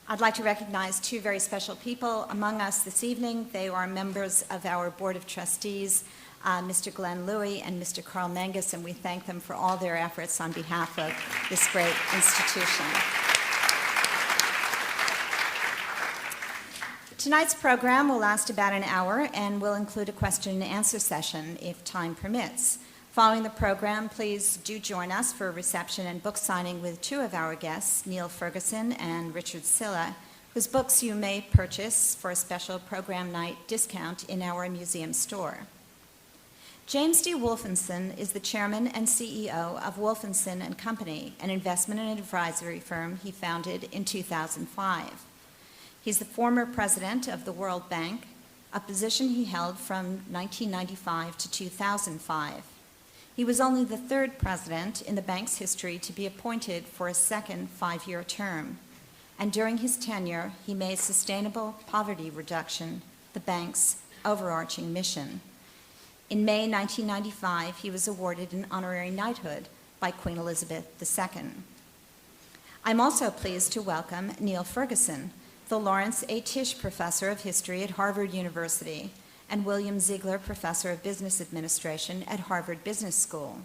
I'd like to recognize two very special people among us this evening. They are members of our Board of Trustees, Mr. Glenn Louie and Mr. Carl Menges, and we thank them for all their efforts on behalf of this great institution. Tonight's program will last about an hour and will include a question and answer session if time permits. Following the program, please do join us for a reception and book signing with two of our guests, Neil Ferguson and Richard Silla, whose books you may purchase for a special program night discount in our museum store. James D. Wolfenson is the chairman and CEO of Wolfenson & Company, an investment and advisory firm he founded in 2005. He's the former president of the World Bank, a position he held from 1995 to 2005. He was only the third president in the bank's history to be appointed for a second 5-year term, and during his tenure, he made sustainable poverty reduction the bank's overarching mission. In May 1995, he was awarded an honorary knighthood by Queen Elizabeth II. I'm also pleased to welcome Neil Ferguson, the Lawrence A. Tisch Professor of History at Harvard University, and William Ziegler Professor of Business Administration at Harvard Business School.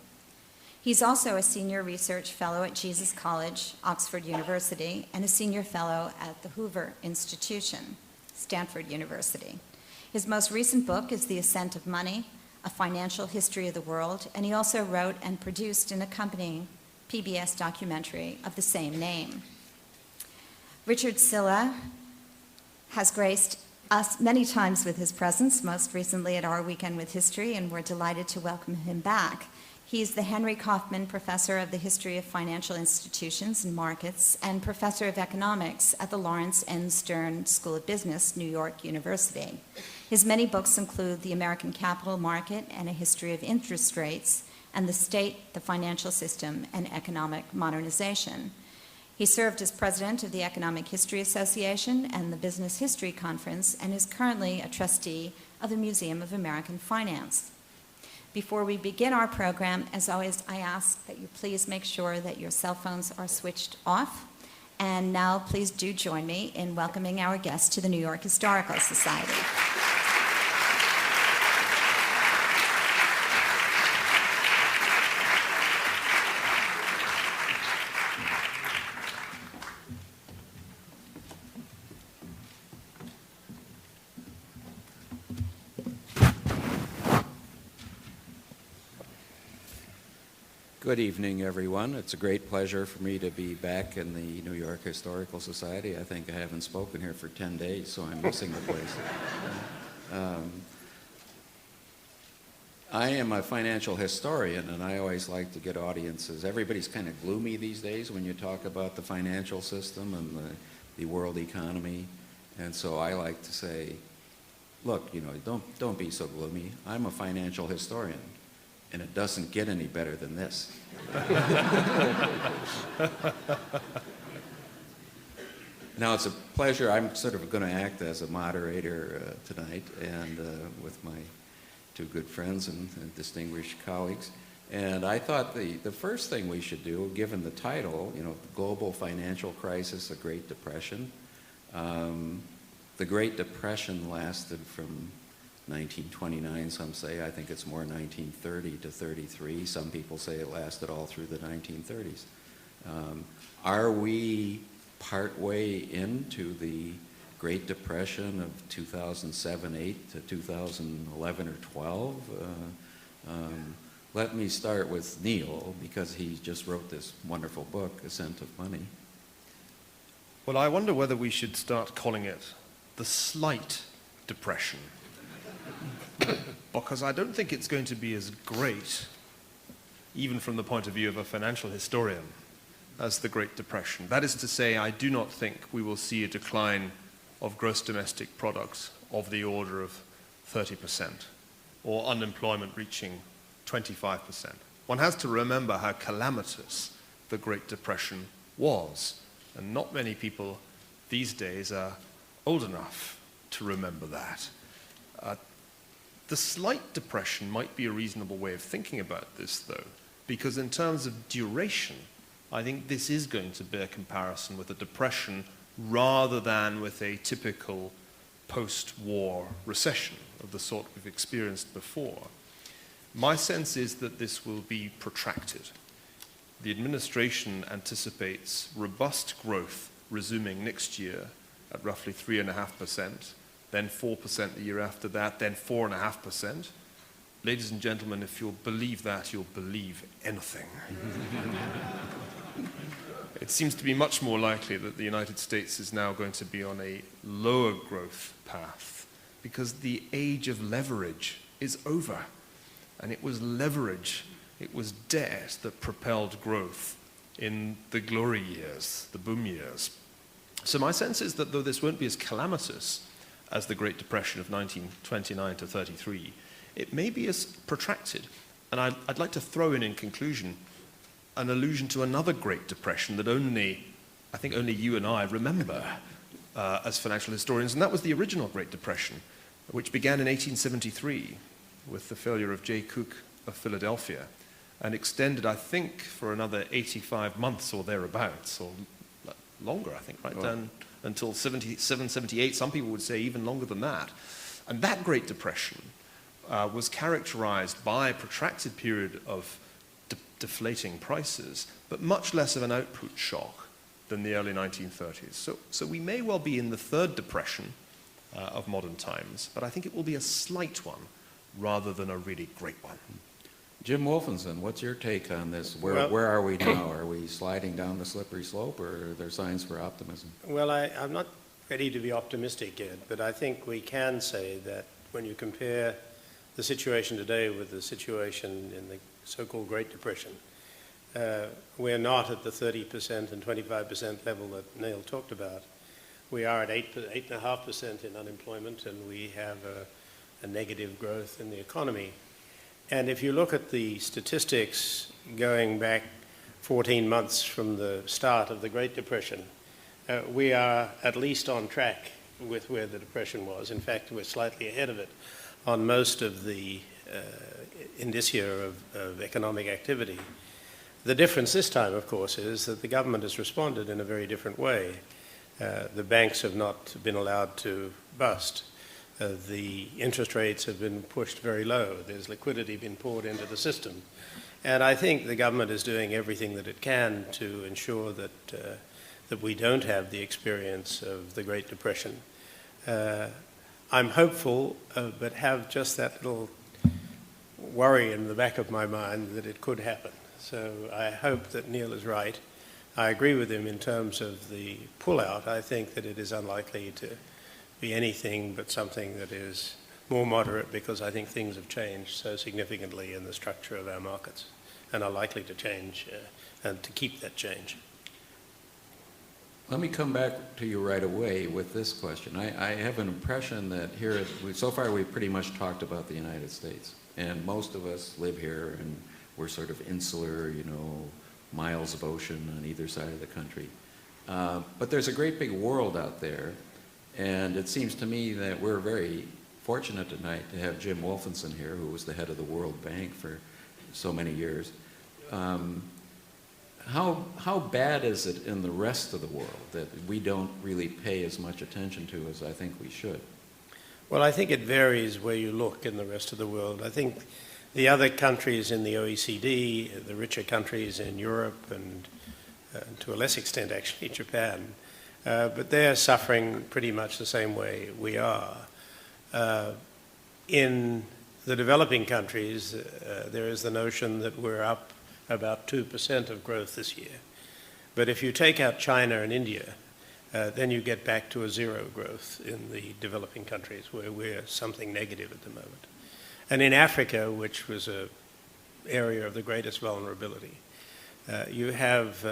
He's also a Senior Research Fellow at Jesus College, Oxford University, and a Senior Fellow at the Hoover Institution, Stanford University. His most recent book is The Ascent of Money, A Financial History of the World, and he also wrote and produced an accompanying PBS documentary of the same name. Richard Silla has graced us many times with his presence, most recently at our Weekend with History, and we're delighted to welcome him back. He's the Henry Kaufman Professor of the History of Financial Institutions and Markets and Professor of Economics at the Lawrence N. Stern School of Business, New York University. His many books include The American Capital Market and a History of Interest Rates, and The State, the Financial System, and Economic Modernization. He served as president of the Economic History Association and the Business History Conference, and is currently a trustee of the Museum of American Finance. Before we begin our program, as always, I ask that you please make sure that your cell phones are switched off. And now, please do join me in welcoming our guests to the New York Historical Society. Good evening, everyone. It's a great pleasure for me to be back in the New York Historical Society. I think I haven't spoken here for 10 days, so I'm missing the place. I am a financial historian, and I always like to get audiences. Everybody's kind of gloomy these days when you talk about the financial system and the world economy. And so I like to say, look, don't be so gloomy. I'm a financial historian. And it doesn't get any better than this. Now, it's a pleasure. I'm sort of going to act as a moderator tonight, and with my two good friends and distinguished colleagues. And I thought the first thing we should do, given the title, the Global Financial Crisis, the Great Depression. The Great Depression lasted from 1929, some say. I think it's more 1930 to 33. Some people say it lasted all through the 1930s. Are we partway into the Great Depression of 2007-8 to 2011 or 12? Let me start with Neil, because he just wrote this wonderful book, Ascent of Money. Well, I wonder whether we should start calling it the Slight Depression. Because I don't think it's going to be as great, even from the point of view of a financial historian, as the Great Depression. That is to say, I do not think we will see a decline of gross domestic products of the order of 30%, or unemployment reaching 25%. One has to remember how calamitous the Great Depression was, and not many people these days are old enough to remember that. The slight depression might be a reasonable way of thinking about this, though, because in terms of duration, I think this is going to bear comparison with a depression rather than with a typical post-war recession of the sort we've experienced before. My sense is that this will be protracted. The administration anticipates robust growth resuming next year at roughly 3.5%, then 4% the year after that, then 4.5%. Ladies and gentlemen, if you'll believe that, you'll believe anything. It seems to be much more likely that the United States is now going to be on a lower growth path because the age of leverage is over. And it was leverage, it was debt that propelled growth in the glory years, the boom years. So my sense is that though this won't be as calamitous as the Great Depression of 1929 to 33, it may be as protracted. And I'd like to throw in conclusion, an allusion to another Great Depression that I think only you and I remember as financial historians, and that was the original Great Depression, which began in 1873 with the failure of Jay Cooke of Philadelphia, and extended, I think, for another 85 months or thereabouts, or longer, I think, right down until 77, 78. Some people would say even longer than that. And that Great Depression was characterized by a protracted period of deflating prices, but much less of an output shock than the early 1930s. So we may well be in the third depression of modern times, but I think it will be a slight one rather than a really great one. Jim Wolfenson, what's your take on this? Where are we now? Are we sliding down the slippery slope, or are there signs for optimism? Well, I'm not ready to be optimistic yet, but I think we can say that when you compare the situation today with the situation in the so-called Great Depression, we're not at the 30% and 25% level that Neil talked about. We are at 8.5% in unemployment, and we have a negative growth in the economy. And if you look at the statistics going back 14 months from the start of the Great Depression, we are at least on track with where the Depression was. In fact, we're slightly ahead of it on most of the indicia of economic activity. The difference this time, of course, is that the government has responded in a very different way. The banks have not been allowed to bust. The interest rates have been pushed very low. There's liquidity being poured into the system. And I think the government is doing everything that it can to ensure that, that we don't have the experience of the Great Depression. I'm hopeful, but have just that little worry in the back of my mind that it could happen. So I hope that Neil is right. I agree with him in terms of the pullout. I think that it is unlikely to be anything but something that is more moderate, because I think things have changed so significantly in the structure of our markets and are likely to change and to keep that change. Let me come back to you right away with this question. I have an impression that here, so far we've pretty much talked about the United States, and most of us live here and we're sort of insular, you know, miles of ocean on either side of the country. But there's a great big world out there, and it seems to me that we're very fortunate tonight to have Jim Wolfenson here, who was the head of the World Bank for so many years. How bad is it in the rest of the world that we don't really pay as much attention to as I think we should? Well, I think it varies where you look in the rest of the world. I think the other countries in the OECD, the richer countries in Europe, and to a less extent actually Japan, but they're suffering pretty much the same way we are. In the developing countries, there is the notion that we're up about 2% of growth this year. But if you take out China and India, then you get back to a zero growth in the developing countries, where we're something negative at the moment. And in Africa, which was an area of the greatest vulnerability, you have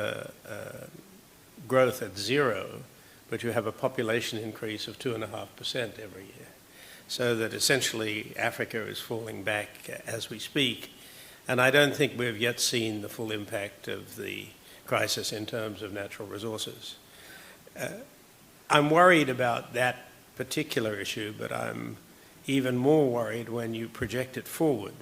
growth at zero, but you have a population increase of 2.5% every year. So that essentially Africa is falling back as we speak. And I don't think we've yet seen the full impact of the crisis in terms of natural resources. I'm worried about that particular issue, but I'm even more worried when you project it forward.